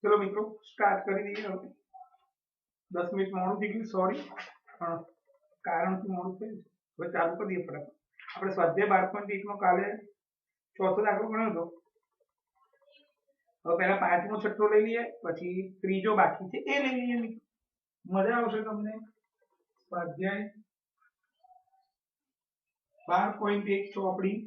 चलो मित्रों स्टार्ट कर दीजिए। હવે 10 મિનિટ મોડું થઈ ગયું, સોરી, કારણથી મોડું થયું. હવે ચાલુ કરી દઈએ ફટાફટ. આપણે સ્વાધ્યાય 12.1 નો કાલે ચોથો દાખલો ગણ્યો હતો. હવે પહેલા પાંચમો છઠ્ઠો લઈ લઈએ, પછી ત્રીજો બાકી છે એ લઈ લઈએ. મજા આવશે તમને. સ્વાધ્યાય 12.1 ચોપડી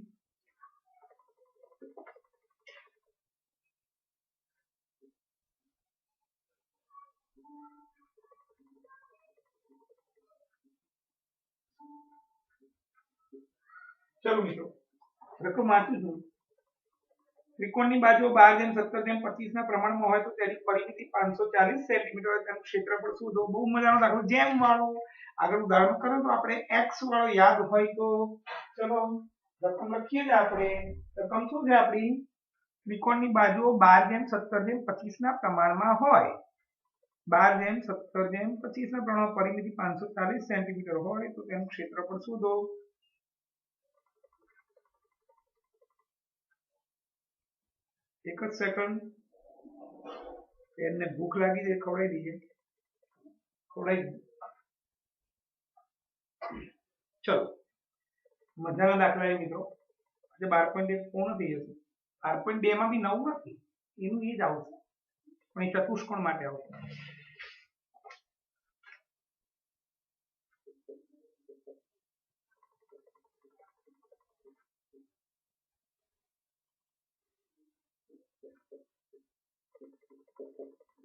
चलो मित्रों रकम वाँचू छू। त्रिकोणनी बाजू 12:17:25 ના પ્રમાણમાં હોય તો તેની પરિમિતિ 540 સેન્ટીમીટર હોય તેનું ક્ષેત્રફળ શોધો। બહુ મજાનો દાખલો, જેમ વાળો આગળ ઉદાહરણ કરો તો આપણે x વાળો યાદ હોય તો ચલો રકમ લખીએ જ આપણે। રકમ શું છે આપણી? ત્રિકોણની બાજુઓ 12:17:25 ના પ્રમાણમાં હોય, 12:17:25 ના પ્રમાણમાં પરિમિતિ 540 સેન્ટીમીટર હોય તો તેનું ક્ષેત્રફળ શોધો। एक सेकंड, એને ભૂખ લાગી છે, ખવડાવી દઈએ, ખવડાવી દઈએ। ચલો મજાના દાખલા એ મિત્રો આજે 12.1 પૂર્ણ થઈ જશે। 12.2 માં બી નવું નથી, એનું એ જ આવશે, પણ એ ચતુષ્કોણ માટે આવશે।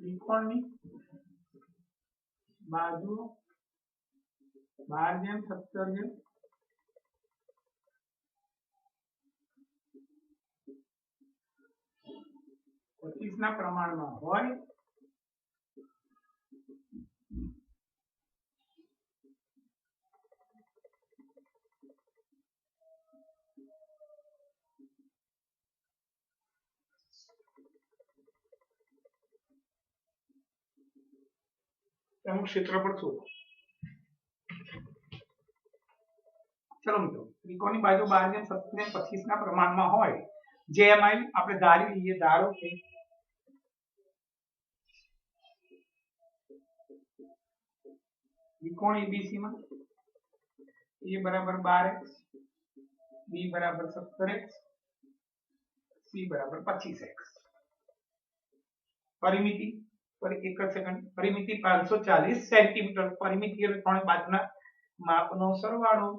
ત્રિકોણની બાજુ 12:17:25 ના પ્રમાણમાં હોય તેનું ક્ષેત્રફળ શોધો। ચલો મિત્રો ત્રિકોણની બાજુ 12:17:25 ના પ્રમાણમાં હોય, જેમ આપણે ધારી લઈએ, ધારો કે त्रिकोण एबीसी में ए बराबर 12x, बी बराबर 17x, सी बराबर 25x। परिमिति पर एक सेकंड, परिमिति 540 सेंटीमीटर, परिमिति એટલે ત્રણ બાજુના માપનો સરવાળો।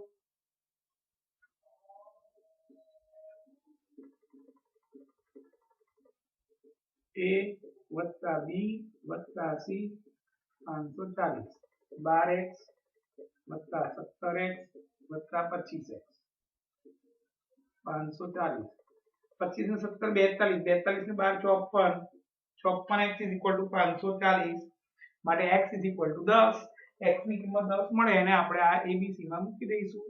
a + b + c 540, 12x + 17x + 25x, 540, 25 ને 17 42, 42 ને 12 54, 54x = 540 માટે x = 10, x ની કિંમત 10 મળે અને આપણે આ abc માં મૂકી દઈશું।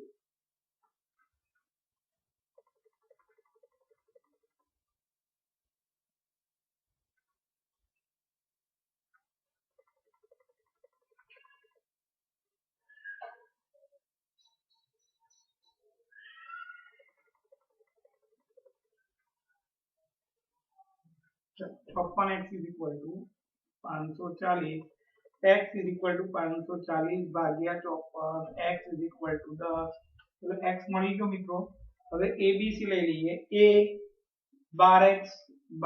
तो 56x = 540, x = 540 ભાગ્યા 54, x = 10, એટલે x મળી ગયો મિત્રો। હવે abc લઈ લઈએ। a 12x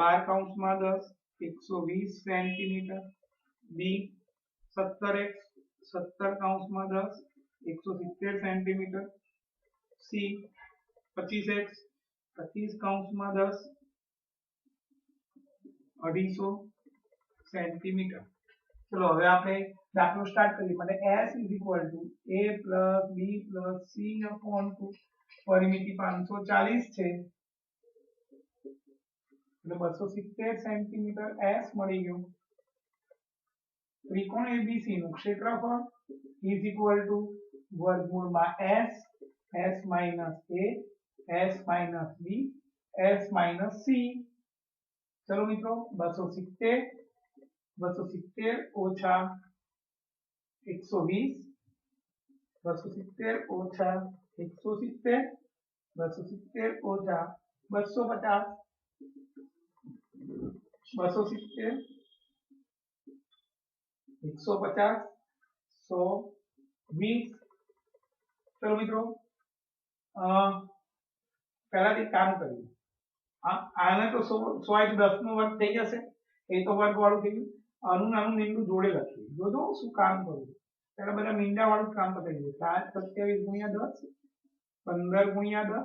12 120 centimetre, b 17x 17 170 centimetre, c 25x 25 250 centimetre. ચલો હવે આપણે દાખલો સ્ટાર્ટ કરીએ। માટે s = a + b + c / 2, પરિમિતિ 540 છે એટલે 270 સેન્ટીમીટર s મળી ગયું। ત્રિકોણ abc નું ક્ષેત્રફળ = વર્ગમૂળમાં s, s - a, s - b, s - c। चलो मित्रों 270 - 120, 270 - 170, 270 - 250, 270 150 100 20 चलो मित्रों પહેલાથી કામ કરીએ આને તો 100 * 10 નો વર્ગ થઈ જશે એ તો વર્ગ વાળું થઈ ગયું આનું નાનું મીંડું જોડે લખીએ જોજો શું કામ કરું પહેલા બધા મીંડા વાળું કામ પતાવી દઈએ 7 27 * 10 15 * 10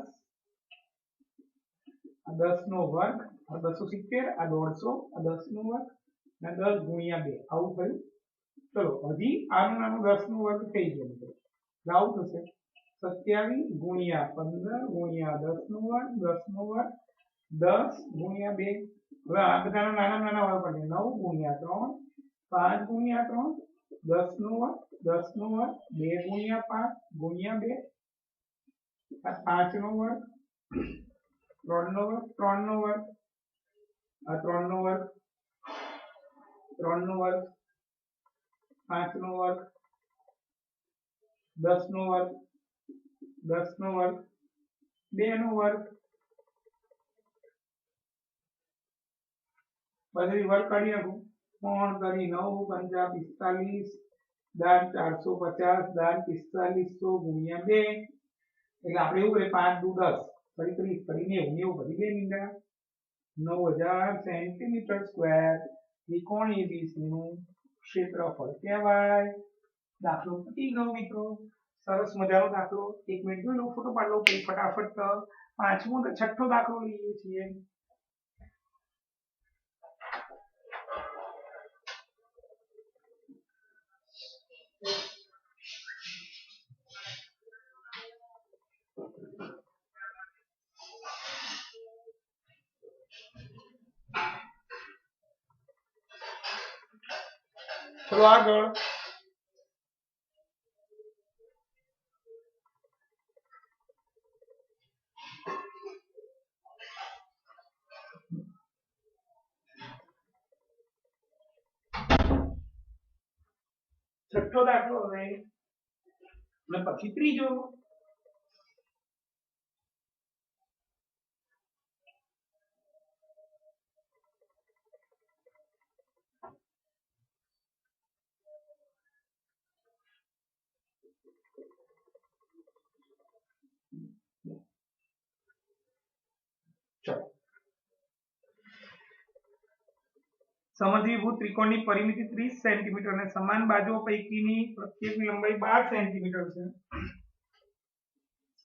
આ 10 નો વર્ગ આ 270 આ 150 આ 10 નો વર્ગ અને 10 * 2 આવું થયું ચલો હજી આનું નાનું 10 નો વર્ગ થઈ ગયો મિત્રો આવું થશે 27 * 15 * 10 નો વર્ગ 10 નો વર્ગ 10 * 2 હવે આ બધાનો નાના વર્ગ પડે 9 * 3 5 * 3 10 નો વર્ગ 10 નો વર્ગ 2 * 5 * 2 આ 5 નો વર્ગ 3 નો વર્ગ 3 નો વર્ગ આ 3 નો વર્ગ 3 નો વર્ગ 5 નો વર્ગ 10 નો વર્ગ 10 નો વર્ગ 2 નો વર્ગ બધી વર્ગ કાઢી નાખું 3 કરી 9 * 5 = 45 દાન 450 દાન 45 100 * 2 એટલે આપણે એવું કરે 5 * 10 ફરી 30 ફરી 90 ફરી 2 મીંડા 9000 સેન્ટીમીટર સ્ક્વેર ત્રિકોણ ABC નું ક્ષેત્રફળ કહેવાય દાખલો પતી ગયો મિત્રો સરસ મજાનો દાખલો 1 મિનિટ જોઈ લો ફોટો પાડ લો પછી ફટાફટ પાંચમો છઠ્ઠો દાખલો લઈએ છીએ ચલો આગળ છઠ્ઠો દાખલો હવે અને પછી ત્રીજો ચલો સમદ્વિભુજ ત્રિકોણની પરિમિતિ 30 સેન્ટીમીટર અને સમાન બાજુઓ પૈકીની પ્રત્યેકની લંબાઈ 12 સેન્ટીમીટર છે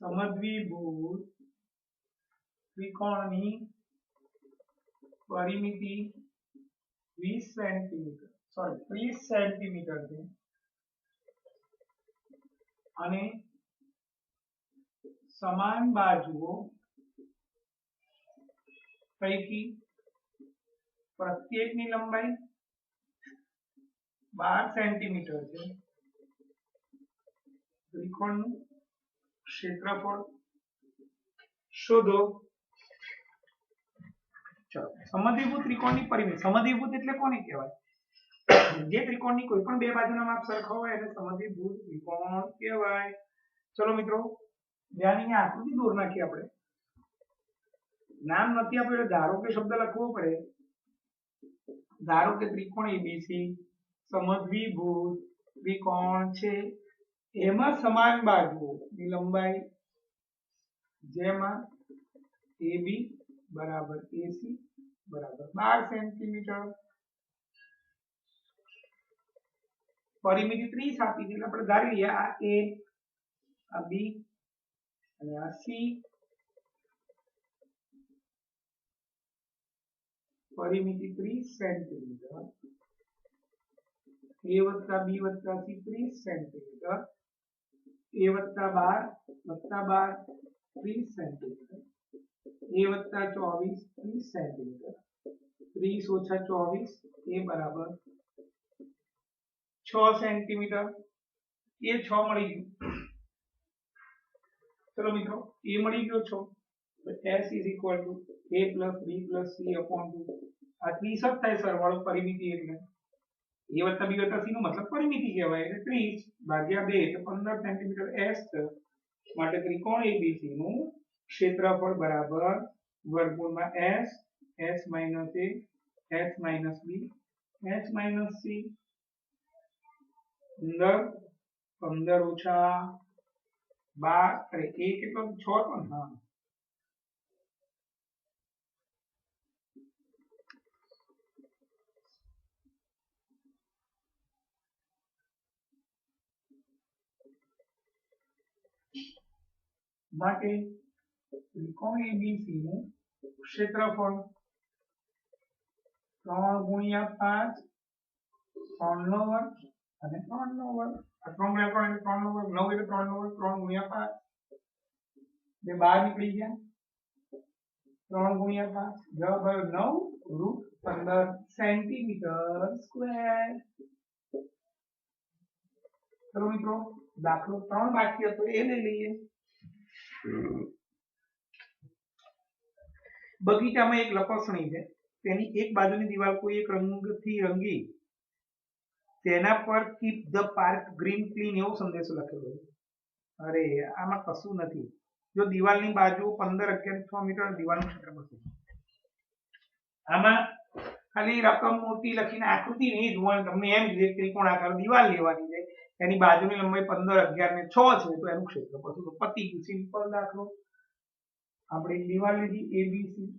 સમદ્વિભુજ ત્રિકોણની પરિમિતિ 30 સેન્ટીમીટર છે અને સમાન બાજુઓ પૈકી પ્રત્યેકની લંબાઈ 12 સેન્ટીમીટર છે ત્રિકોણનું ક્ષેત્રફળ શોધો ચલો સમદ્વિભુજ ત્રિકોણની પરિમિતિ સમદ્વિભુજ એટલે કોને કહેવાય જે ત્રિકોણની કોઈ પણ બે બાજુના માપ સરખા હોય એને સમદ્વિભુજ ત્રિકોણ કહેવાય ચલો મિત્રો ધ્યાન આકૃતિ દોર નાખીએ આપણે નામ નથી આપ્યું ધારો કે શબ્દ લખવો પડે ધારો કે ત્રિકોણ ABC સમદ્વિભુજ ત્રિકોણ છે એમાં સમાન બાજુઓની લંબાઈ જેમાં AB બરાબર AC બરાબર 12 સેન્ટીમીટર પરિમિતિ 30 આપી છે એટલે આપણે ધારી લઈએ આ A આ B અને આ C परिमिति 30 centimetre A + B + C 30 centimetre A + 12 30 centimetre A + 24 30 centimetre 30 - 24 A बराबर 6 सेंटीमीटर ये 6 મળી ગયું ચલો મિત્રો A મળી ગયો 6 તો S = A + B + C / 2 આ 30 જ થાય સરવાળો પરિમિતિ એટલે A + B + C નો મતલબ પરિમિતિ કહેવાય એટલે 30 ભાગ્યા 2 એટલે 15 સેન્ટીમીટર S માટે ત્રિકોણ ABC નું ક્ષેત્રફળ બરાબર વર્ગમૂળમાં S S - A S - B S - C 15 15 ઓછા 12 અરે એ કેટલો 6 હતો ને હા માટે ત્રિકોણ એબીસી નું ક્ષેત્રફળ 3 ગુણ્યા 5 3 નો વર્ગ અને 3 નો વર્ગ આ 3 ગુણ્યા 3 એટલે 3 નો વર્ગ 9 એટલે 3 નો વર્ગ 3 ગુણ્યા 5 બે બહાર નીકળી ગયા 3 ગુણ્યા 5 જવાબ આવ્યો 9 રૂટ 15 સેન્ટીમીટર સ્ક્વેર ચલો મિત્રો દાખલો 3 બાકી હતો એ લઈ લઈએ બગીચામાં એક લપસણી છે તેની એક બાજુની દિવાલ કોઈ એક રંગથી રંગી તેના પર keep the park green clean એવો સંદેશો લખેલો છે અરે આમાં કશું નથી જો દિવાલની બાજુ 15 11 6 મીટર દિવાલનું ક્ષેત્રફળ છે આમાં ખાલી રકમ મોટી લખીને આકૃતિ નહીં જોવાની તમને એમ જોઈએ ત્રિકોણાકાર દિવાલ લેવાની છે એની બાજુની લંબાઈ 15 11 ને 6 છે તો એનું ક્ષેત્રફળ તો પતી ગયું સિમ્પલ દાખલો આપણે દિવાલ લીધી એબીસી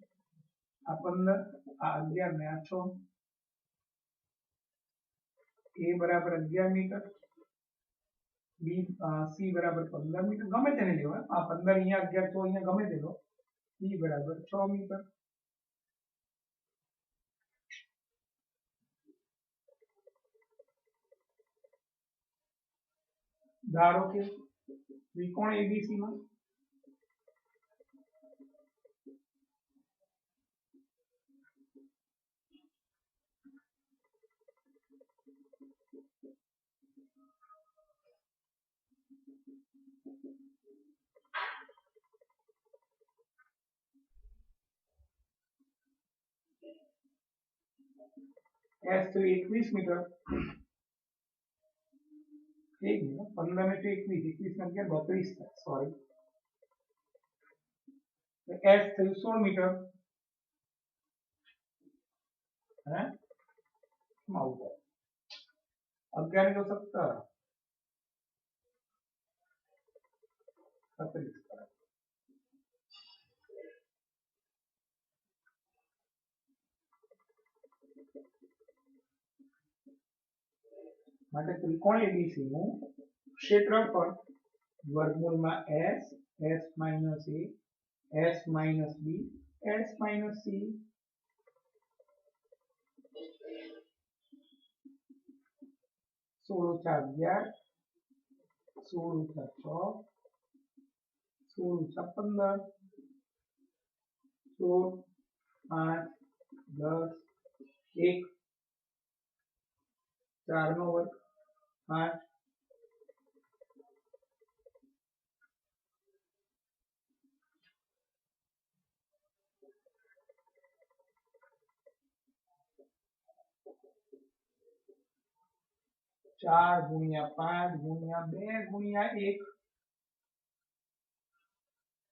આ 15 આ 11 ને આ 6 ए बराबर 11 मीटर बी सी बराबर 15 मीटर गमे तेने लेवा आ 15 અહીંયા 11 તો અહીંયા ગમે તે લો सी बराबर 6 मीटर ધારો કે ત્રિકોણ એબીસી માં एस तो 21 मीटर एक मिनट 15 में तो 21 21 में 11 32 था सॉरी तो एस तो 16 मीटर है आउट 11 तो 17 37 માટે ત્રિકોણ એબીસી નું ક્ષેત્રફળ વર્ગમૂળમાં s s minus a s minus b s minus c 16 ઓછા 11 16 ઓછા 6 16 ઓછા 15 16 5 10 1 4 નો વર્ગ 5 4 ગુણ્યા 5 ગુણ્યા 2 ગુણ્યા 1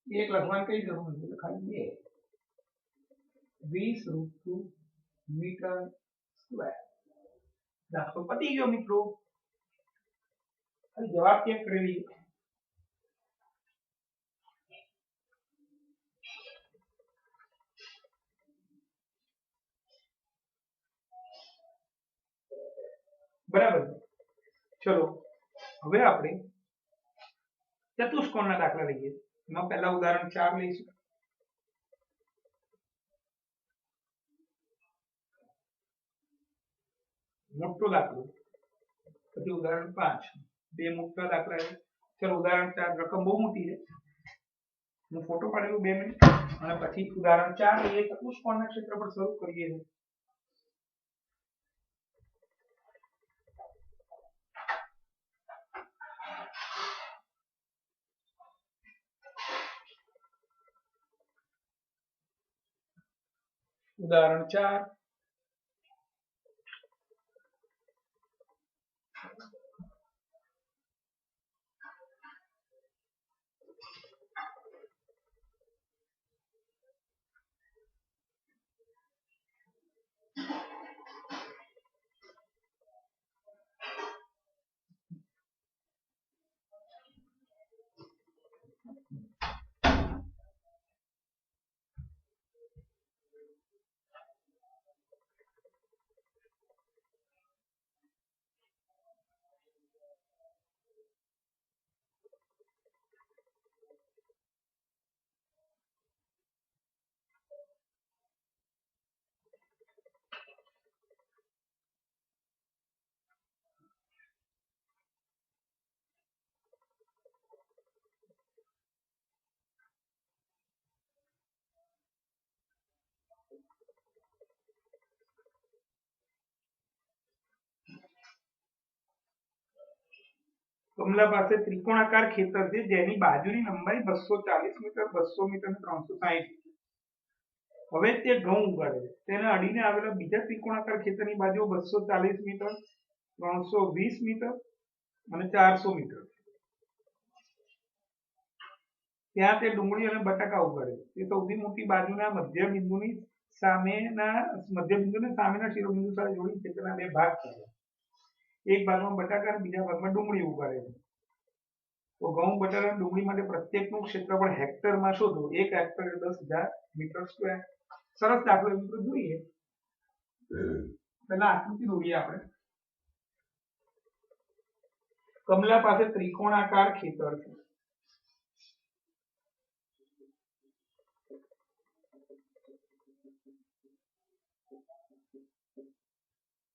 1 લખવાની કઈ જરૂર નથી એટલે ખાલી 2 20 રૂટ 2 મીટર સ્ક્વેર દાખલો પતી ગયો મિત્રો જવાબ ચેક કરી લઈએ બરાબર ચલો હવે આપણે ચતુષ્કોણના દાખલા લઈએ એમાં પહેલા ઉદાહરણ 4 લઈશું મોટો દાખલો પછી ઉદાહરણ 5 બે મોટા દાખલા છે ચલો ઉદાહરણ 4 રકમ બહુ મોટી છે હું ફોટો પાડેલું 2 મિનિટ અને પછી ઉદાહરણ 4 લઈએ ચતુષ્કોણના ક્ષેત્રફળ શરૂ કરીએ उदाहरण 4 કમલા પાસે ત્રિકોણાકાર ખેતર છે જેની બાજુની લંબાઈ 240 મીટર, 200 મીટર અને 360. હવે તે ઘઉં ઉગાડે છે. તેને અડીને આવેલા બીજા ત્રિકોણાકાર ખેતરની બાજુઓ 240 મીટર, 320 મીટર અને 400 મીટર. ત્યાં તે ડુંગળી અને બટાકા ઉગાડે છે. તે સૌથી મોટી બાજુના મધ્ય બિંદુને સામેના શિરોબિંદુ સાથે જોડી ખેતરના બે ભાગ કરે. એક ભાગમાં બટાકા અને બીજા ભાગમાં ડુંગળી ઉગાડે છે. તો ઘઉં, બટાકા અને ડુંગળી માટે પ્રત્યેકનું ક્ષેત્રફળ હેક્ટરમાં શોધો. 1 હેક્ટર એટલે 10,000 મીટર સ્ક્વેર. સરસ દાખલો મિત્રો જોઈએ. પહેલા આકૃતિ દોરીએ આપણે. કમલા પાસે ત્રિકોણાકાર ખેતર છે.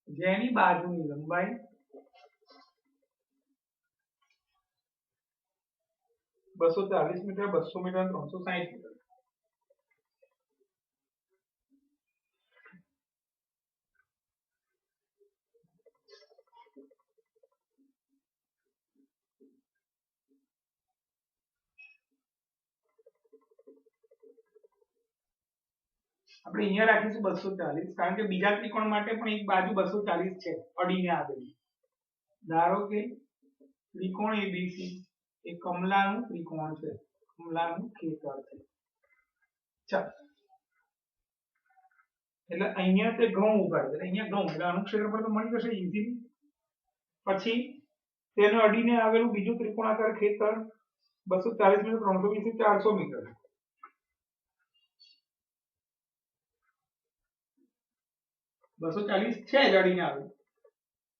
જેની બાજુની લંબાઈ 240 મીટર, 200 મીટર અને 360 મીટર. આપણે અહીંયા રાખીશું 240 કારણ કે બીજા ત્રિકોણ માટે પણ એક બાજુ 240 છે અડીને આવેલી. ધારો કે ત્રિકોણ ABC એ કમલાનું ત્રિકોણ છે, કમલાનું ખેતર છે. ચાલો, એટલે અહીંયા તે ઘઉં ઉગાડે છે, અહીંયા ઘઉં, એટલે આનું ક્ષેત્રફળ તો મળી જશે ઈઝીલી. પછી તેને અડીને આવેલું બીજું ત્રિકોણાકાર ખેતર 240 મીટર, 320 થી 400 મીટર. બસો ચાલીસ છે જ અડીને આવે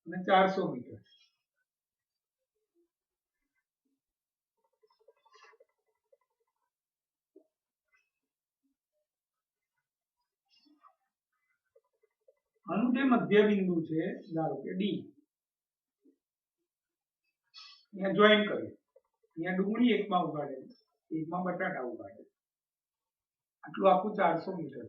અને 400 મીટર. આનું જે મધ્ય બિંદુ છે ધારો કે ડી, અહીંયા જોઈન કરીએ. અહીંયા ડુંગળી એકમાં ઉગાડે, એકમાં બટાટા ઉગાડે. આટલું આખું 400 મીટર.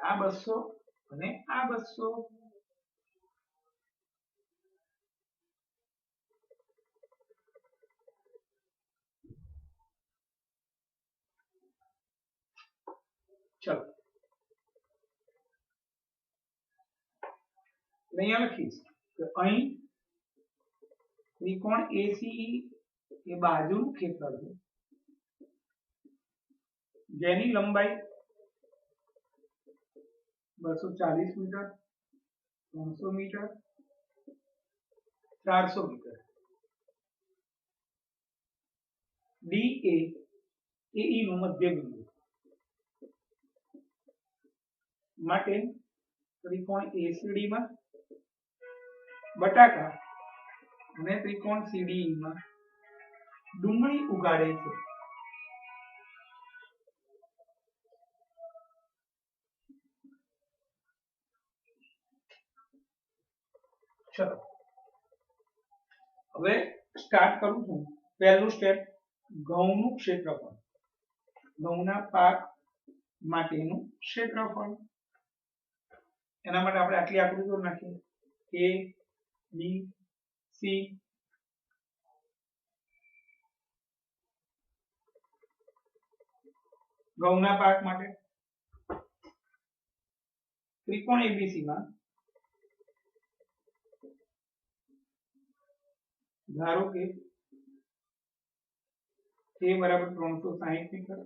આ 200 અને આ 200. ચલો, અહીંયા લખીશ કે અહીં ત્રિકોણ ACE એ બાજુનું ખેતર છે જેની લંબાઈ 240 metre, 300 metre, 400 metre. DA AE નું મધ્ય બિંદુ માટે ત્રિકોણ ACD માં બટાકા અને ત્રિકોણ CDE માં ડુંગળી ઉગાડે છે. ચલો, હવે સ્ટાર્ટ કરું છું. પહેલું સ્ટેપ, ઘઉંનું ક્ષેત્રફળ, ઘઉંના પાક માટેનું ક્ષેત્રફળ. એના માટે આપણે આટલી આકૃતિઓ નાખીએ. A B C. ઘઉંના પાક માટે ત્રિકોણ ABC માં ધારો કે A બરાબર 360 મીટર,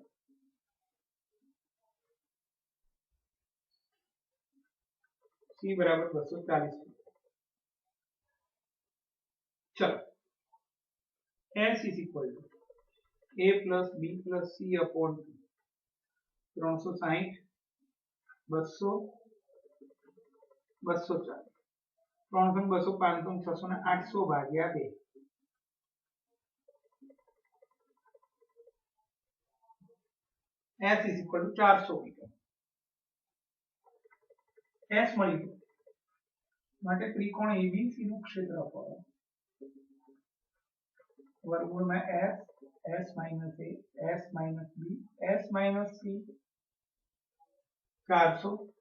C બરાબર 240 મીટર. ચલો, S is equal to A plus B plus C upon 360, 200, 240, 300, 200, 500, 600 ને 800 ભાગ્યા 2. S is equal to 400 metre. S મળી ગયું. માટે ત્રિકોણ ABC નું ક્ષેત્રફળ વર્ગમૂળમાં S, S minus A, S minus B, S minus C 400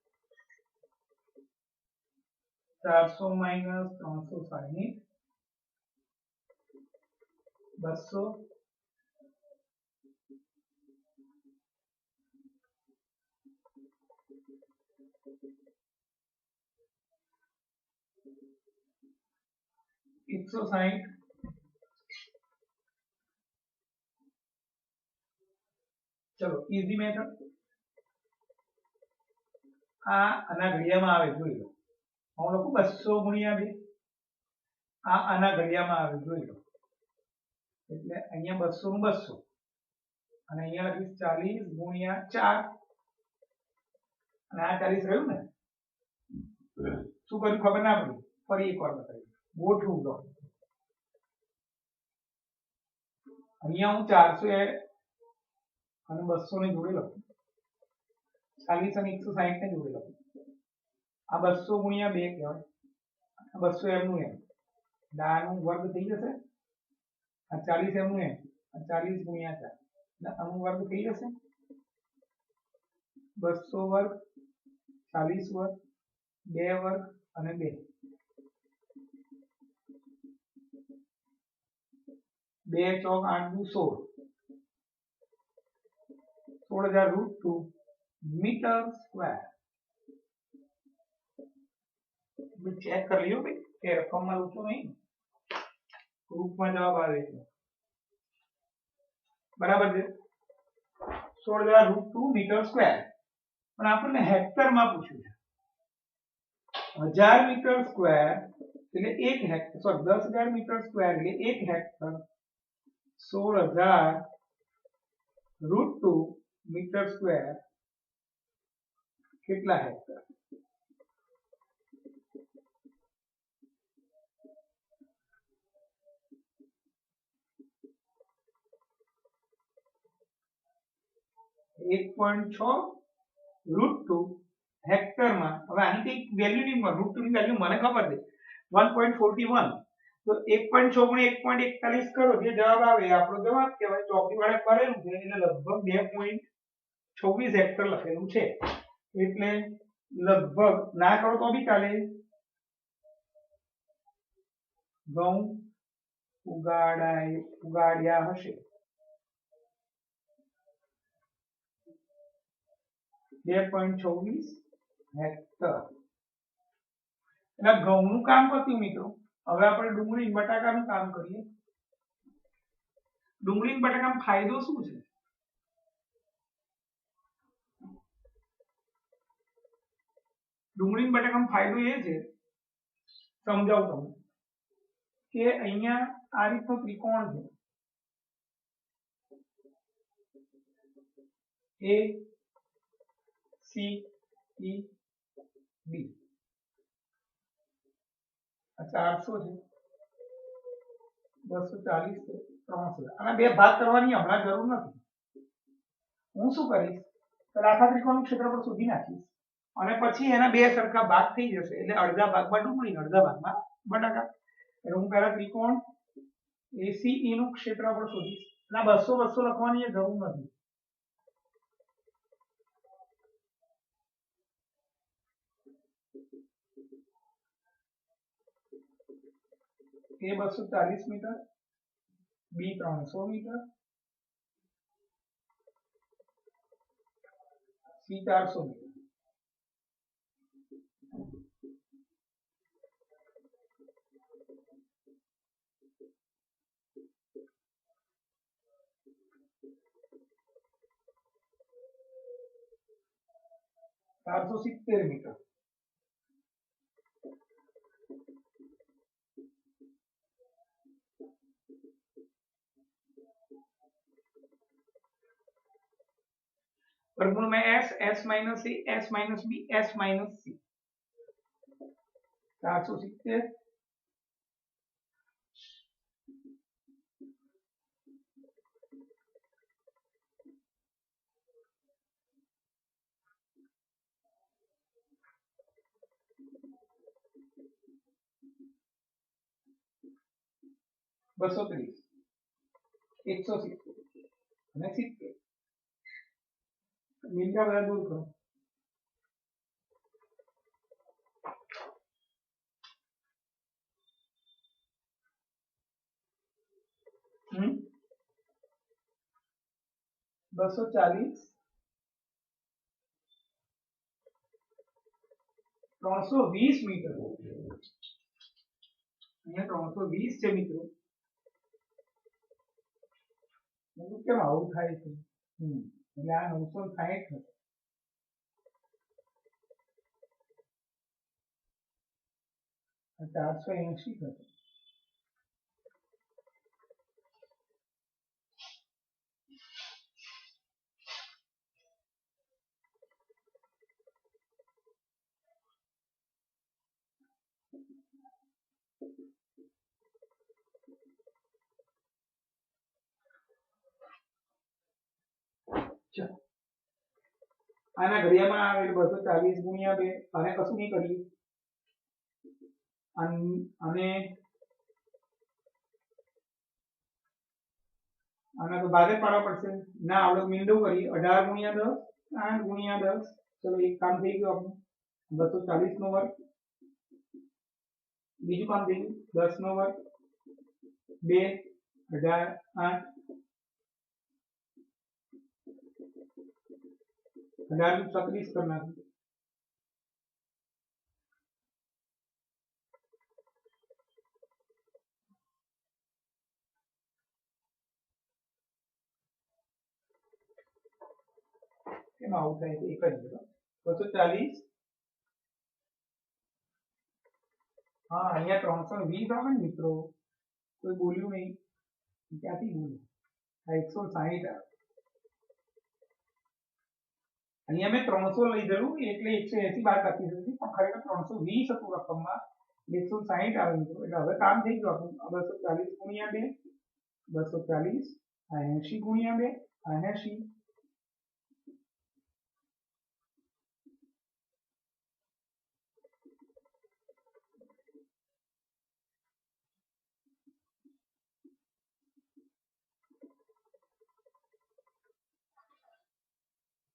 400 minus 360 200 160 चलो इजी मेथड आना घड़ियामां आवे જોઈ લો હું લખું 200 ગુણ્યા 2 આના ઘડિયામાં આવે જોઈ લો એટલે અહીંયા 200 નું 200 અને અહીંયા લખીશ 40 ગુણ્યા 4 અને આ 40 રહ્યું ને શું કર્યું ખબર ના પડી ફરી એકવાર બતાવી ગોઠવું લો અહીંયા હું 400 અને 200 ને જોડી લઉં 40 અને 160 ને જોડી લઉં આ 200 ગુણ્યા 2 કહેવાય 200 એમનું એમ દાનું વર્ગ થઈ જશે આ 40 એમનું એમ આ 40 ગુણ્યા 4 એટલે આનું વર્ગ થઈ જશે 200 વર્ગ 40 વર્ગ 2 વર્ગ અને 2 2 ચોક 8 દુ 16 16,000√2 मीटर स्क्वायर चेक कर लियो भाई કે રકમમાં ઊંચો નહીં રૂપમાં જવાબ આવે છે બરાબર છે 16,000√2 મીટર સ્ક્વેર પણ આપણને હેક્ટરમાં પૂછ્યું છે 1000 મીટર સ્ક્વેર એટલે 1 હેક્ટર સોરી 10,000 મીટર સ્ક્વેર એટલે 1 હેક્ટર 16,000√2 મીટર સ્ક્વેર કેટલા હેક્ટર √2 હેક્ટરમાં હવે આની કઈ વેલ્યુ નહીં √2 ની વેલ્યુ મને ખબર છે 1.41 તો 1.6 ગુણ્યા 1.41 કરો જે જવાબ આવે એ આપણો જવાબ કહેવાય ચોકડી વડે કરેલું છે એટલે લગભગ 2.26 હેક્ટર લખેલું છે એટલે લગભગ ના કરો તો બી ચાલે ઘઉં ઉગાડ્યા હશે 2.26 હેક્ટર એટલે ઘઉંનું કામ પત્યું મિત્રો હવે આપણે ડુંગળી બટાકાનું કામ કરીએ ડુંગળી બટાકામાં ફાયદો શું છે ડુંગળી બટાકામાં ફાયદો એ છે સમજાવું તમને કે અહીંયા આ રીતનો ત્રિકોણ છે A C E D 400 છે 240 છે 300 આના બે ભાગ કરવાની હમણાં જરૂર નથી હું શું કરીશ તો આખા ત્રિકોણનું ક્ષેત્રફળ શોધી નાખીશ અને પછી એના બે સરખા ભાગ થઈ જશે એટલે અડધા ભાગમાં ડુંગળી અડધા ભાગમાં બટાકા એટલે હું પહેલા ત્રિકોણ ACE નું ક્ષેત્રફળ શોધીશ અને 200 200 લખવાની જરૂર નથી A 240 metre B 300 metre C 400 metre (470 metre वर्गमूल में s minus c s minus b s minus c 470 230 170 અને 70 मिलकर बड़ा दूर करो 240 320 મીટર અહીંયા 320 છે મિત્રો કેમ આવું થાય છે એટલે આ 960 થશે આ 480 થશે આના ઘડિયામાં આવેલ 240 ગુણ્યા 2 આને કશું નહીં કરીએ અને આના તો ભાગે પાડવા પડશે ના આવડે મીંડો કરી 18 ગુણ્યા 10 8 ગુણ્યા 10 ચલો એક કામ થઈ ગયું આપણું 240 નો વર્ગ બીજું કામ થઈ ગયું 10 નો વર્ગ 2 18 8 36 करना है કેમ આવું થાય છે એક જ 240 હા અહીંયા 320 આવે ને મિત્રો કોઈ બોલ્યું નહીં ક્યાંથી બોલ્યું આ 160 આવે અહીંયા મેં 300 લીધેલું એટલે 180 બાદ કાપી દીધી પણ ખરેખર 320 હતું રકમમાં 160 આવે મિત્રો એટલે હવે કામ થઈ ગયું આપણું 240 ગુણ્યા 2 240 આ 80 ગુણ્યા 2 આ 80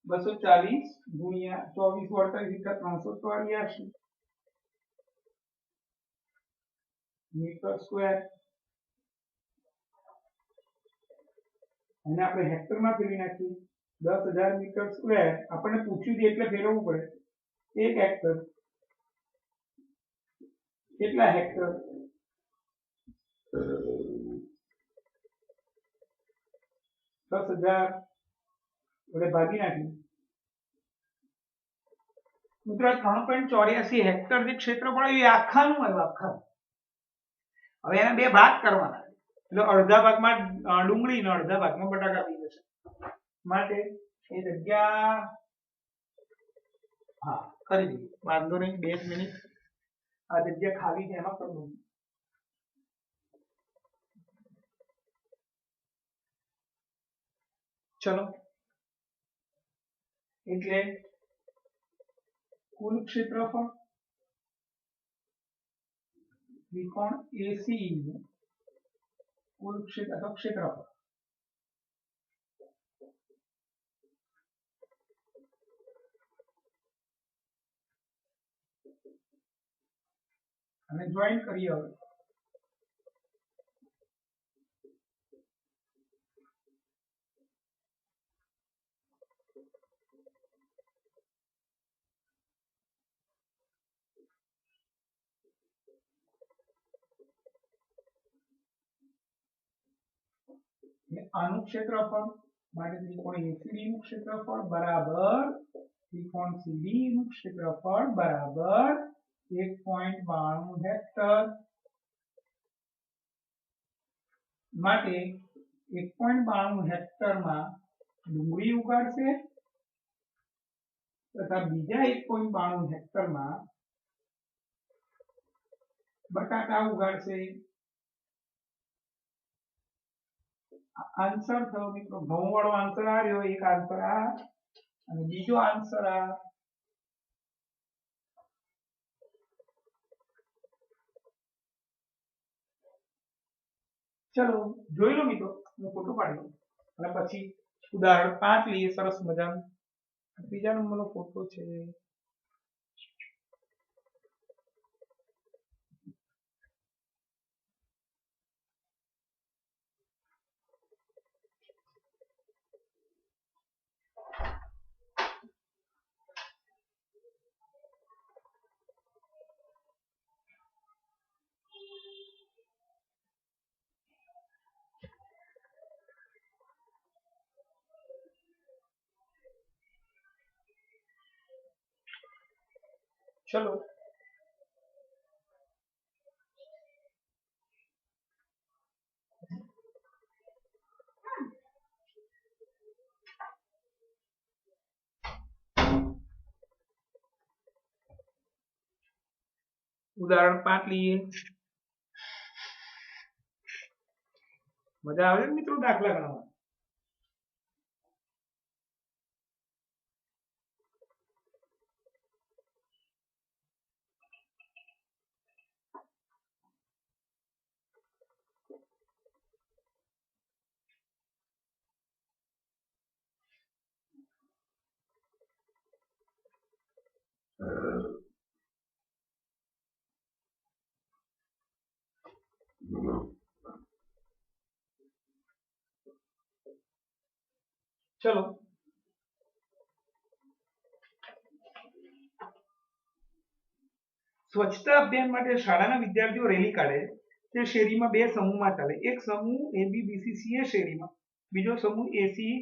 240 ગુણ્યા 24 48 મીટર સ્ક્વેર અને આપણે હેક્ટરમાં ફેરવી નાખીએ 10,000 મીટર સ્ક્વેર આપણને પૂછ્યું છે એટલે ફેરવવું પડે 1 હેક્ટર કેટલા હેક્ટર 10,000 વડે ભાગી નાખી મિત્રો 3.84 હેક્ટર જે ક્ષેત્રફળ એ આખાનું આવ્યું આખાનું હવે એના બે ભાગ કરવાના એટલે અડધા ભાગમાં ડુંગળી અને અડધા ભાગમાં બટાકા આવી જશે માટે એ જગ્યા હા કરી દઈએ વાંધો નહીં 2 મિનિટ આ જગ્યા ખાલી છે એમાં કરી દઉં ચલો એટલે કુલ ક્ષેત્રફળ ત્રિકોણ એસી કુલ ક્ષેત્રફળ અને જોઈન કરીએ હવે આનું ક્ષેત્રફળ માટે ત્રિકોણ એસીડી નું ક્ષેત્રફળ બરાબર ત્રિકોણ સીડી નું ક્ષેત્રફળ બરાબર 1.92 હેક્ટર માટે 1.92 હેક્ટરમાં ડુંગળી ઉગાડશે તથા બીજા 1.92 હેક્ટરમાં બટાકા ઉગાડશે આન્સર થયો મિત્રો ઘઉં વાળો આન્સર આ રહ્યો એક આન્સર આ અને બીજો આન્સર આ ચલો જોઈ લો મિત્રો હું ફોટો પાડી લઉં અને પછી ઉદાહરણ 5 લઈએ સરસ મજાનું ત્રીજા નંબરનો ફોટો છે चलो उदाहरण 5 लिए। मजा આવે મિત્રો દાખલા ગણવા? चलो સ્વચ્છતા અભિયાન માટે શાળાના વિદ્યાર્થીઓ રેલી કાઢે તે શેરીમાં બે સમૂહમાં ચાલે। એક સમૂહ એ બી બી સી સી એ શેરીમાં, બીજો સમૂહ એ સી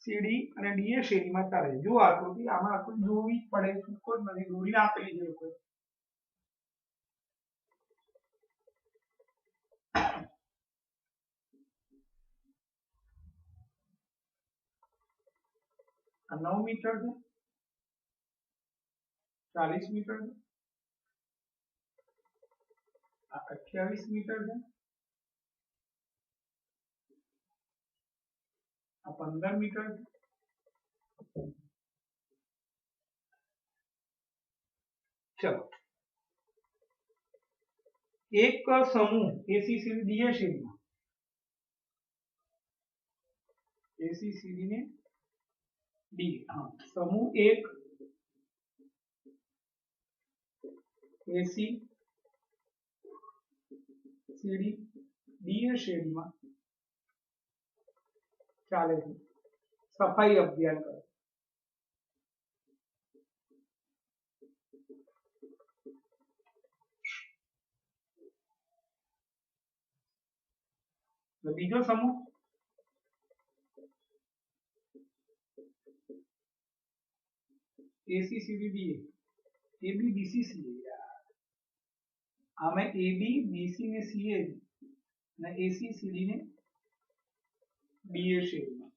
સી ડી અને ડી એ શેરીમાં ચાલે। જો આકૃતિ આમાં આકૃતિ જોવી પડે, છૂટકો જ નથી, દોરીને આપેલી છે કોઈ। આ 9 મીટર છે, 40 મીટર છે, આ 28 મીટર છે, આ 15 મીટર છે। चलो एक समूह एसीसीडी डी श्रेणी एसीसीडी ने डी, हाँ समूह एक एसी सीडी डी श्रेणी में चाले सफाई अभियान करे। बीजो समूह AC CD D A B B C C आमे ए बी बी सी ने सी ए ने एसी सीडी ने डी ए श्रेणी में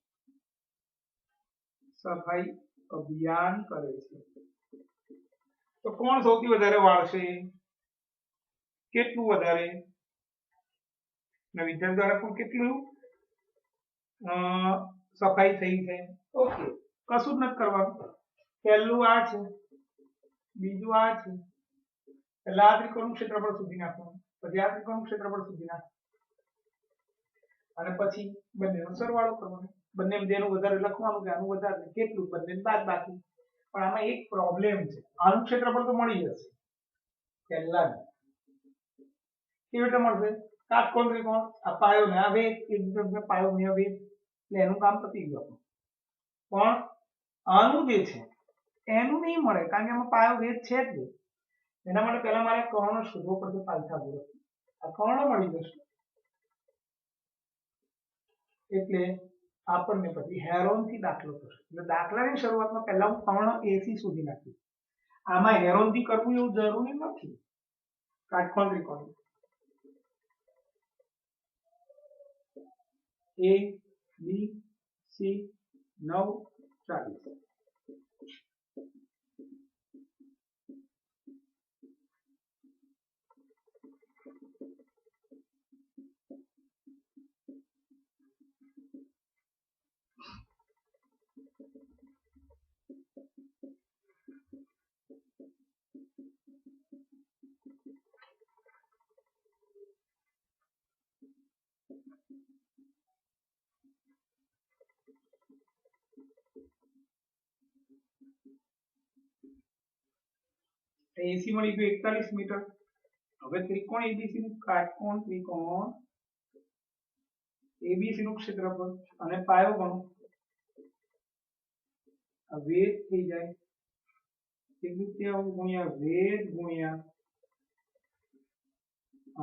सफाई अभियान करे छे। तो कोण सौथी वधारे वाळशे, કેટલું વધારે? વિદ્યાર્થી દ્વારા પણ કેટલું સફાઈ થઈ છે? ઓકે, કશું જ નથી કરવાનું। પહેલું આ છે, બીજું આ છે, પહેલા આ ત્રિકોણનું ક્ષેત્રફળ શોધી નાખવાનું, પછી આ ત્રિકોણનું ક્ષેત્રફળ શોધી નાખવાનું અને પછી બંનેનો સરવાળો કરવાનો। બંને જેનું વધારે લખવાનું કે આનું વધારે કેટલું, બંને બાદ બાકી। પણ આમાં એક પ્રોબ્લેમ છે, આનું ક્ષેત્રફળ તો મળી જશે પહેલા જ। કેવી રીતે મળશે? કાટકોણ ત્રિકોણ, આ પાયો ને આ વેધ, એક બીજો પાયો ને વેધ, એટલે એનું કામ પતી ગયું। પણ આનું જે છે એનું નહીં મળે, કારણ કે આમાં પાયો વેધ છે જ નહીં। એના માટે પહેલા મારે કર્ણ શોધવો પડશે, પાયથાગોરસ। આ કર્ણ મળી જશે એટલે આપણને પછી હેરોન થી દાખલો થશે। એટલે દાખલાની શરૂઆતમાં પહેલા હું કર્ણ એસી શોધી નાખીશ। આમાં હેરોન થી કરવું એવું જરૂરી નથી, કાટકોણ ત્રિકોણ ए बी सी 9 40। एसी मળી ગયું 41 મીટર। હવે ત્રિકોણ એબીસી નું કાટકોણ ત્રિકોણ એબીસી નું ક્ષેત્રફળ અને પાયો ગણો, આ વેધ થઈ જાય 1/3 ગુણ્યા વેધ ગુણ્યા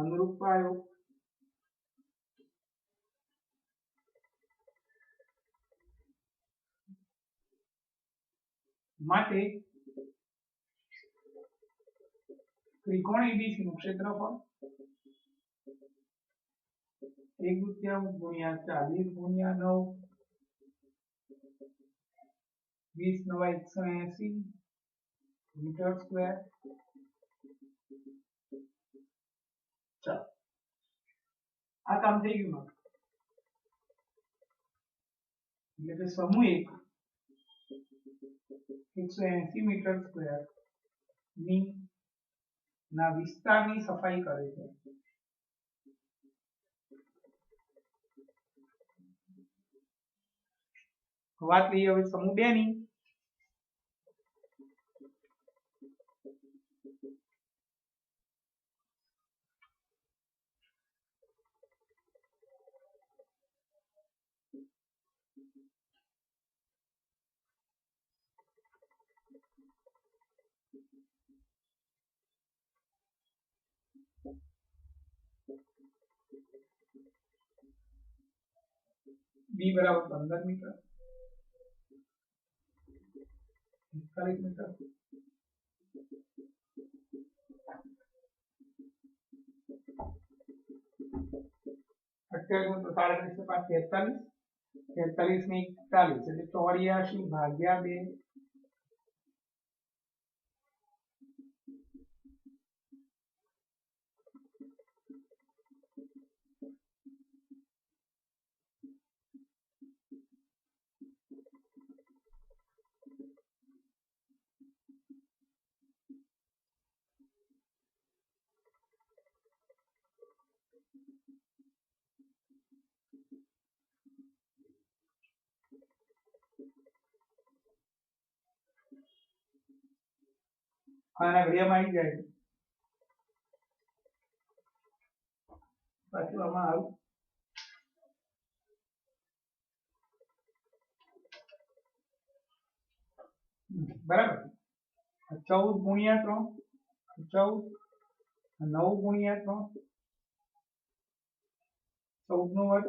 અનુરૂપ પાયો માટે ત્રિકોણ ABC નું ક્ષેત્રફળ 1/2 ગુણ્યા 40 ગુણ્યા 9 20 9 180 મીટર સ્ક્વેર। ચાલો આ કામ થઈ ગયું એટલે કે સમૂહ 180 મીટર સ્ક્વેર ની ના વિસ્તારની સફાઈ કરે છે। વાત લઈએ હવે સમૂહ 2 ની। बी बराबर 15 मीटर 45 मीटर 28 37 से 5 43 43 में 41 એટલે 84 ભાગ્યા 2 આના ઘડિયામાં આવી જાય પાછું આમાં આવું બરાબર 14 ગુણ્યા 3 14 9 ગુણ્યા 3 14 નો વર્ગ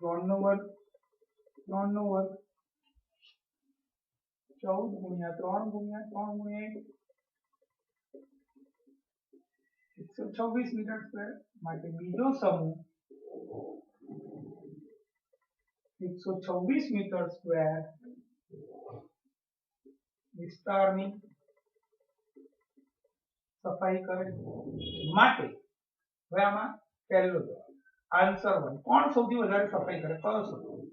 3 નો વર્ગ 3 નો વર્ગ 14 गुणिया 3 गुणिया 3 गुणिया 126 मीटर स्क्वायर માટે બીજો સમૂહ 126 મીટર સ્ક્વેર વિસ્તારની સફાઈ કરે માટે હવે આમાં પહેલો જવાબ આન્સર 1 કોણ સૌથી વધારે સફાઈ કરે કયો સમૂહ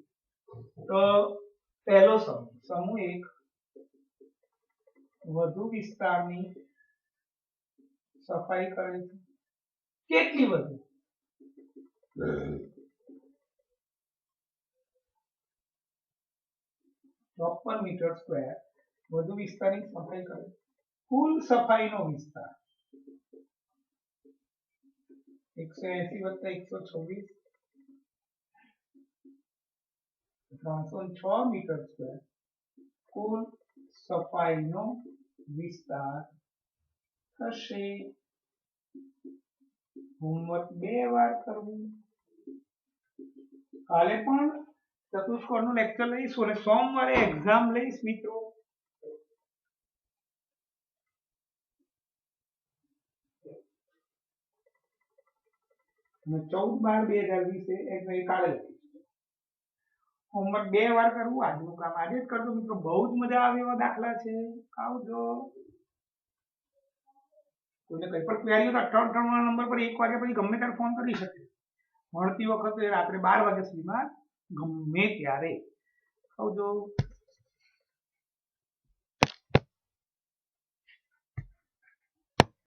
તો પહેલો સમૂહ 1 વધુ વિસ્તારની સફાઈ કરે છે કેટલી વધુ 54 મીટર સ્ક્વેર વધુ વિસ્તારની સફાઈ કરે કુલ સફાઈનો વિસ્તાર 180 + 126 306 मीटर स्क्वेर कुल सफाईनो विस्तार થશે। હોમવર્ક 2 વાર કરવું કાલે પણ ચતુષ્કોણનું લેક્ચર લઈશું અને સોમવારે એક્ઝામ લઈશ મિત્રો। અને 14/12/2020 એક નવી કાલે હોમવર્ક 2 વાર કરવું આજનું કામ આજે જ કરજો મિત્રો બહુ જ મજા આવે એવા દાખલા છે આવજો। કોઈને કંઈ પણ ક્વેરી હોય તો 58 નંબર પર 1 વાગ્યા પછી ગમે ત્યારે ફોન કરી શકે મળતી વખતે રાત્રે 12 વાગ્યા સુધીમાં ગમે ત્યારે આવજો।